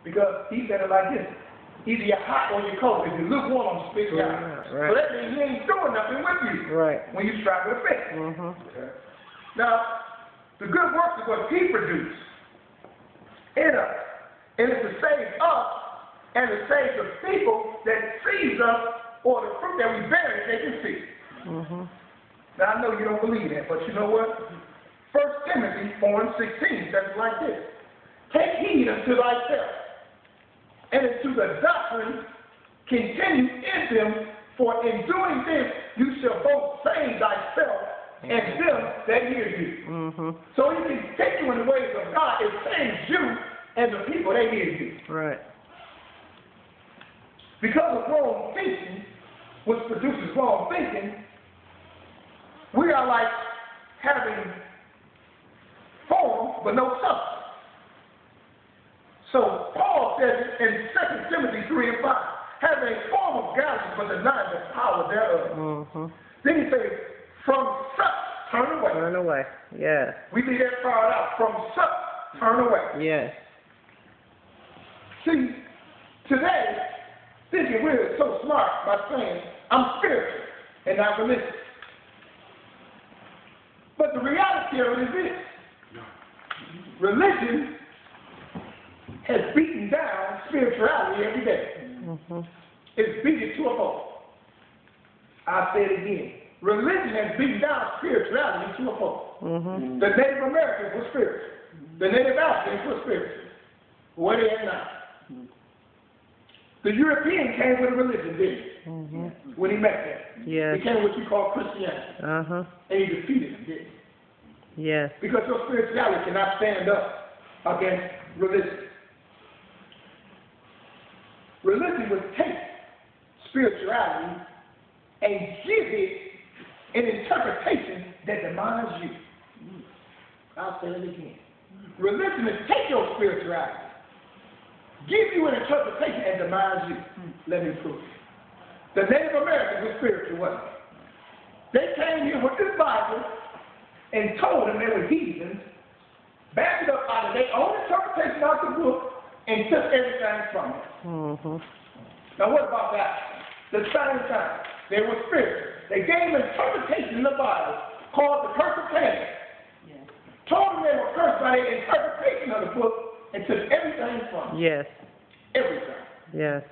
Because he said it like this. Either you're hot or you're cold. If you're lukewarm, I'm spitting you out. Right. So that means he ain't doing nothing with you. Right. When you strive with a faith. Okay. Now, the good works is what he produced in us. And it's to save us and to save the people that sees us or the fruit that we bear that they can see. Now, I know you don't believe that, but you know what? 1 Timothy 4:16 says it like this. Take heed unto thyself, and unto the doctrine continue in them, for in doing this you shall both save thyself and them that hear you. So if you take you in the ways of God, it saves you and the people that hear you. Right. Because of wrong thinking, which produces wrong thinking, we are like having form but no substance. So Paul says in 2 Timothy 3:5, having a form of godliness but denying the power thereof. Then he says, from such turn away. Turn away. Yes. We leave that part out. From such turn away. Yes. See, today, thinking we're so smart by saying, I'm spiritual and not religious. But the reality of it is this. Religion has beaten down spirituality every day. It's beat it to a pulp. I'll say it again. Religion has beaten down spirituality to a pulp. The Native Americans were spiritual. The Native Africans were spiritual. Where they at now? The European came with a religion, didn't he? When he met them. Yes. He came with what you call Christianity. And he defeated them, didn't he? Yes. Because your spirituality cannot stand up against religion. Religion would take spirituality and give it an interpretation that demands you. I'll say it again. Religion would take your spirituality, give you an interpretation and demands you. Let me prove it. The Native Americans were spiritual, wasn't they? They came here with this Bible and told them they were heathens, backed it up out of their own interpretation of the book, and took everything from it. Now what about that? The same time, they were spiritual. They gave an interpretation in the Bible called the curse of Cain. Told them they were cursed by their interpretation of the book and took everything from it. Yes. Everything. Yes.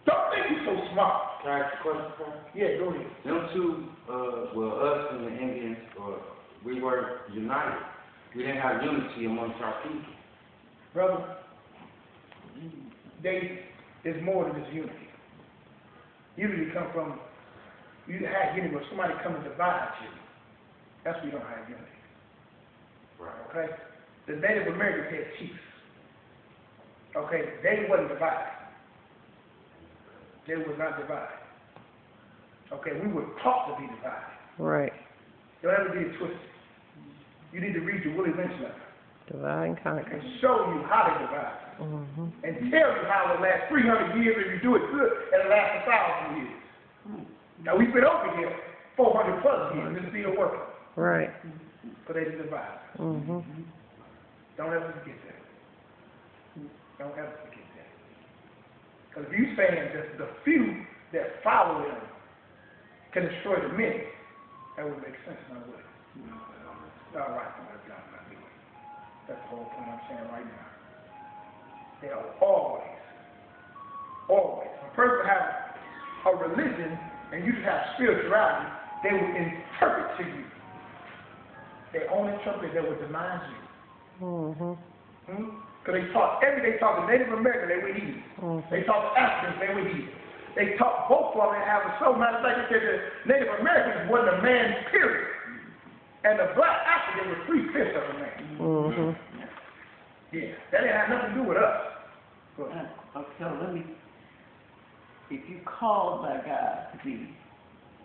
Don't think you're so smart. Can I ask a question, sir? Yeah, go ahead. Them two, us and the Indians, we were united. We didn't have unity amongst our people. Brother, there's more than this unity. Unity come from, you have unity where somebody come and divide you. That's why you don't have unity. Right. Okay? The Native Americans had chiefs. Okay? They wasn't divided. They was not divided. Okay? We were taught to be divided. Right. Don't ever get it twisted. You need to read your Willie Lynch letter. Divide and conquer. And show you how to divide. And tell you how it lasts 300 years if you do it good, and it lasts 1,000 years. Now we've been over here 400 plus years and it's still working. Right. But they didn't divide. Don't ever forget that. Don't ever forget that. Because if you're saying that the few that follow him can destroy the many, that would make sense, now would it? All right, that's the whole point I'm saying right now. They are always, a person has a religion and you just have spirituality, they will interpret to you. Their own interpretation, they will demand you. Because they taught the Native Americans, they were heathens. They taught the Africans, they were heathens. They taught both of them and have a so matter of fact, they said the Native Americans wasn't a man, period. And the black African was 3/5 of a man. Yeah, that didn't have nothing to do with us. Okay, so let me, if you called by God to be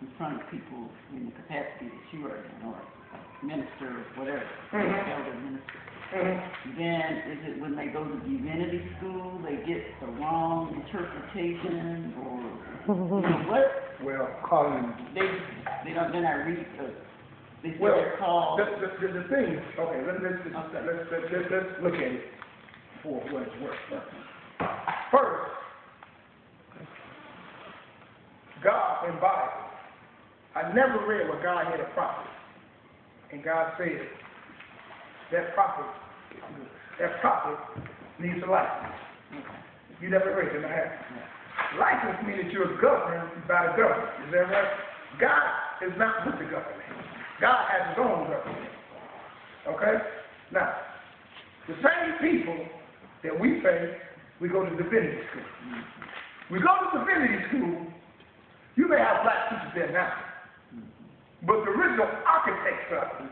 in front of people in the capacity that you are in, or minister, or whatever, elder minister, then is it when they go to divinity school, they get the wrong interpretation, or you know, what? Well, calling They're not read they say well, they're called. the thing, okay, let's look at it for what it's worth. First, God and Bible. I never read where God had a prophet. And God said, that prophet needs a license. You never read it, I have. License means that you're governed by the government. Is that right? God is not with the government. God has his own government. Okay? Now, the same people that we say, we go to divinity school. We go to divinity school, you may have black teachers there now, but the original architects of it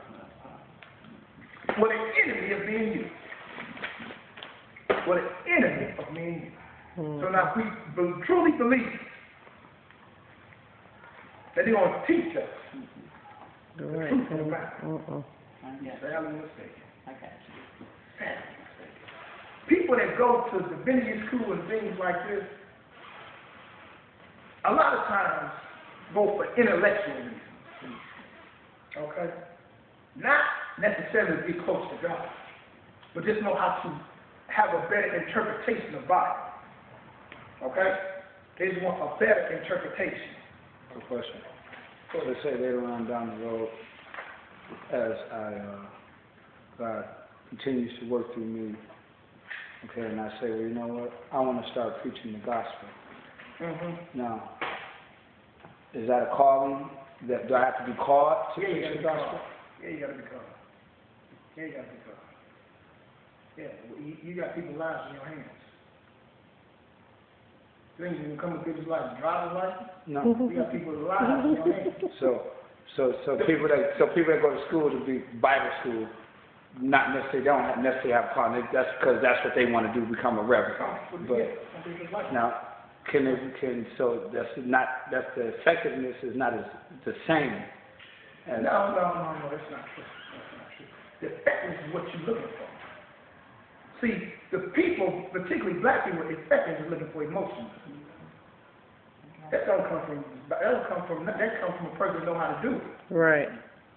were the enemy of me and you. Were the enemy of me and you. So now if we truly believe that they're going to teach us the truth of the Bible, sadly mistaken. I got you. Sadly mistaken. People that go to divinity school and things like this, a lot of times go for intellectual reasons. Okay? Not necessarily to be close to God, but just know how to have a better interpretation of Bible. Okay? They just want a better interpretation. A question. So they say later on down the road, as God continues to work through me, okay, and I say, well, you know what? I want to start preaching the gospel. Now, is that a calling? Do I have to be called to preach the gospel? Yeah, you got to be called. Yeah, you got to be called. Yeah, you got people's lives in your hands. You think you can come with people's lives and drive a license? No. You got people's lives in your hands. So people that go to school to be Bible school, not necessarily don't necessarily have a calling. That's because that's what they want to do, become a reverend. But now, so that's the effectiveness is not as the same. As No, that's not true. That's not true. The effectiveness is what you're looking for. See, the people, particularly black people, effectiveness is looking for emotions. That comes from a person who knows how to do it. Right.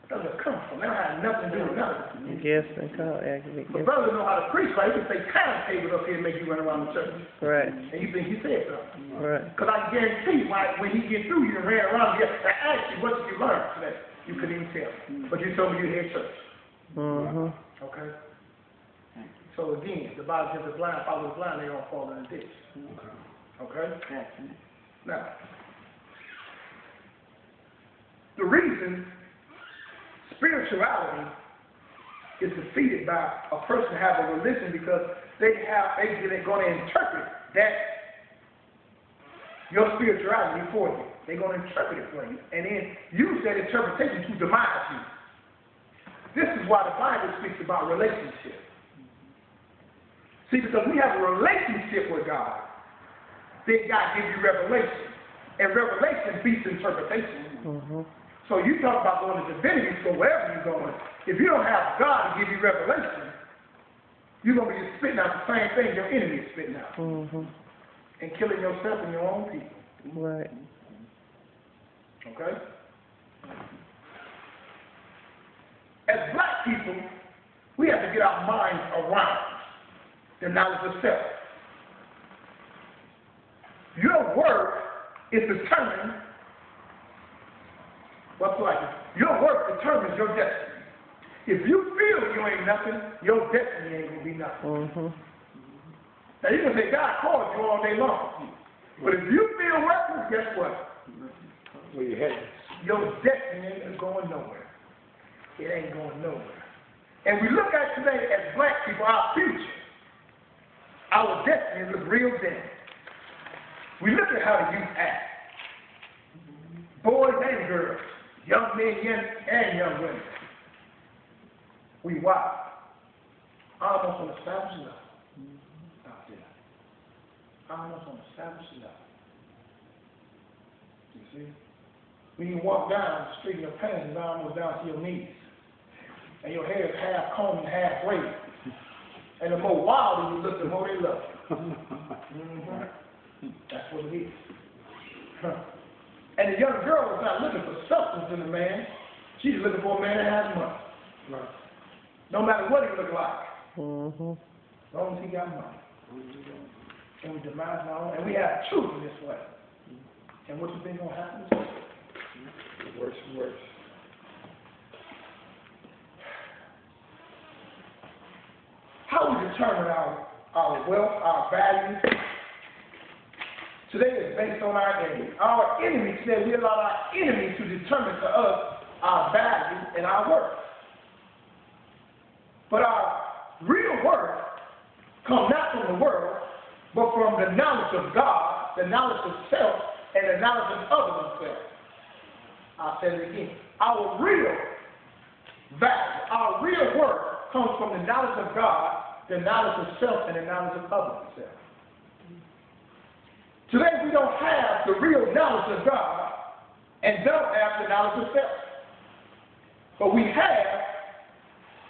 That's where it comes from. They don't have nothing to do with nothing. Yes, and call. But brothers know how to preach, right? You can say timetable up here and make you run around the church. Right. And you think he said something. Right. Because I guarantee you, when he get through, you ran around here. I asked you, what did you learn today? You couldn't even tell. But you told me you had church. Okay? So again, the Bible says the blind follow the blind, they don't fall in the ditch. Okay? Now, the reason spirituality is defeated by a person having a religion because they're going to interpret that your spirituality for you. They're going to interpret it for you, and then use that interpretation to demise you. This is why the Bible speaks about relationship. See, because we have a relationship with God, then God gives you revelation, and revelation beats interpretation. So you talk about going to divinity school, wherever you're going. If you don't have God to give you revelation, you're going to be spitting out the same thing your enemy is spitting out. And killing yourself and your own people. Right. Okay? As black people, we have to get our minds around the knowledge of self. Your worth is determined. What's like it? Your work determines your destiny. If you feel you ain't nothing, your destiny ain't gonna be nothing. Now you can say God called you all day long, but if you feel worthless, guess what? where you headed? Your destiny ain't going nowhere. It ain't going nowhere. And we look at today as black people, our future, our destiny looks real dim. We look at how the youth act. Boys and girls, young men and young women. We watch. Almost on established level. Out there. Almost on established level. You see? When you walk down the street, your pants is almost down to your knees. And your hair is half combed and half braided. And the more wilder you look, the more they love you. That's what it is. And the young girl is not looking for substance in a man. She's looking for a man that has money. Right. No matter what he look like. As long as he got money. and we demise our own, and we have children this way. And what you think gonna happen is Worse and worse. how we determine our wealth, our value. Today is based on our enemy. Our enemy today, we allow our enemy to determine to us our value and our worth. But our real worth comes not from the world, but from the knowledge of God, the knowledge of self, and the knowledge of other themselves. I'll say it again. Our real value, our real worth comes from the knowledge of God, the knowledge of self, and the knowledge of other themselves. Today we don't have the real knowledge of God and don't have the knowledge of self. But we have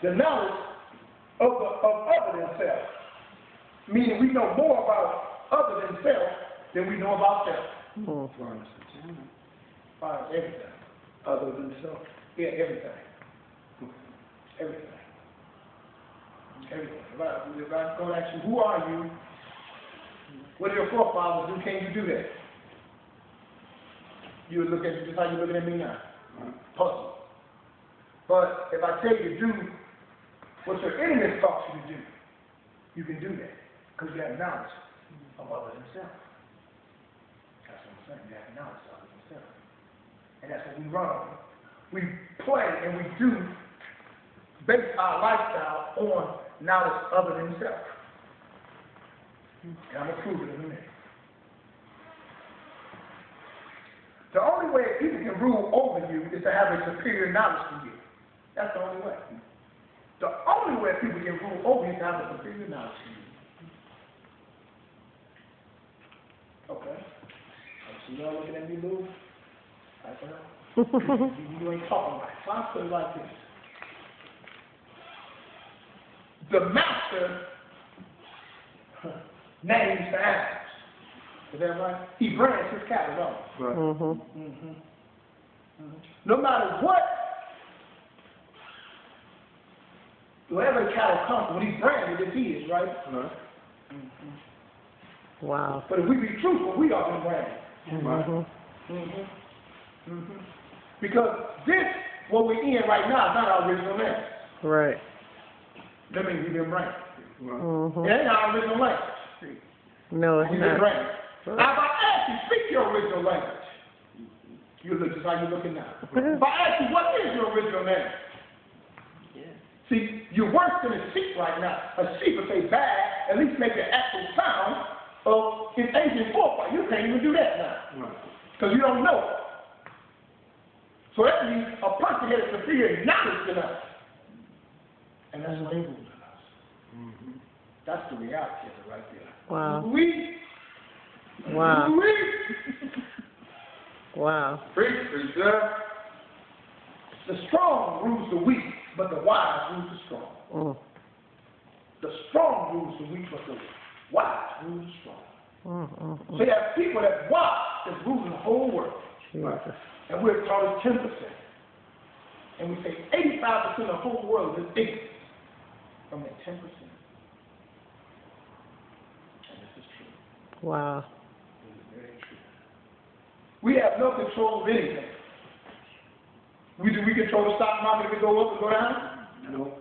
the knowledge of other than self. Meaning we know more about other than self than we know about self. Everything. Other than self. Yeah, everything. Everything. Everything. If I go and ask you, who are you? What did your forefathers do? Can you do that? You would look at just how you're looking at me now. Puzzle. But if I tell you to do what your enemies taught you to do, you can do that. Because you have knowledge of other than self. That's what I'm saying. You have knowledge of other than self. And that's what we run on. We play and we do base our lifestyle on knowledge other than self. And I'm going to prove it in a minute. The only way people can rule over you is to have a superior knowledge to you. That's the only way. The only way people can rule over you is to have a superior knowledge to you. Okay. So y'all looking at me, Lou? Like that? You ain't talking right. So I'll put it like this. The master names the animals. Is that right? He brands his cattle, don't he? Right. No matter what, wherever cattle comes from, when he's branded, it's his, right? Right. Wow. But if we be truthful, we are been branded. Because this, what we're in right now, is not our original name. Right. That means we've been branded. Right. It ain't our original language. No, it's We've been not. branded. Now, if I ask you, speak your original language, you look just how you're looking now. If I ask you, what is your original name? See, you're worse than a sheep right now. A sheep, if they bad, at least make the actual sound of its ancient forefather. You can't even do that now. Because you don't know it. So that means a person has superior knowledge than us. And that's what they rule in us. That's the reality of it right there. Wow. Wow. Wow. Preach, sir. The strong rules the weak, but the wise rules the strong. The strong rules the weak, but the wise rules the strong. So you have people that's wise that's ruling the whole world. Jesus. And we're taught 10%. And we say 85% of the whole world is ignorant from that 10%. And this is true. Wow. This is very true. We have no control of anything. We control the stock market if it go up and go down? No.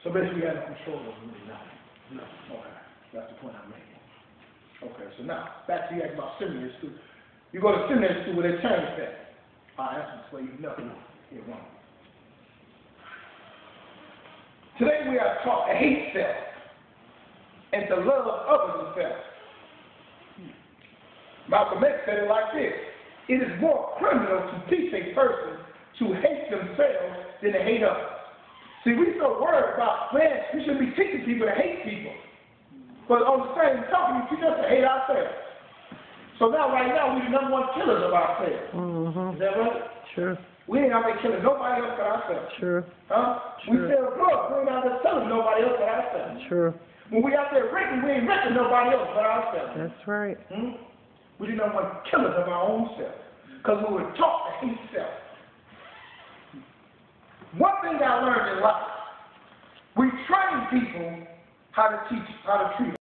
So basically we have no control over really nothing. No. Okay. That's the point I'm making. Okay, so now, back to you asked about seminary school. You go to seminary school where they change that. That's the way you know. It won't. Today we are taught to hate self and to love others as self. Malcolm X said it like this: it is more criminal to teach a person to hate themselves than to hate others. See, we so worried about, man, we shouldn't be teaching people to hate people. But on the same token, we teach us to hate ourselves. So now, right now, we're the number one killers of ourselves. Is that right? Sure. We ain't out there killing nobody else but ourselves. True. Huh? Sure. We sell drugs. We ain't out there selling nobody else but ourselves. True. When we out there renting, we ain't renting nobody else but ourselves. That's right. We're the number one killers of our own self. Because we were taught to hate self. One thing I learned in life, we train people how to treat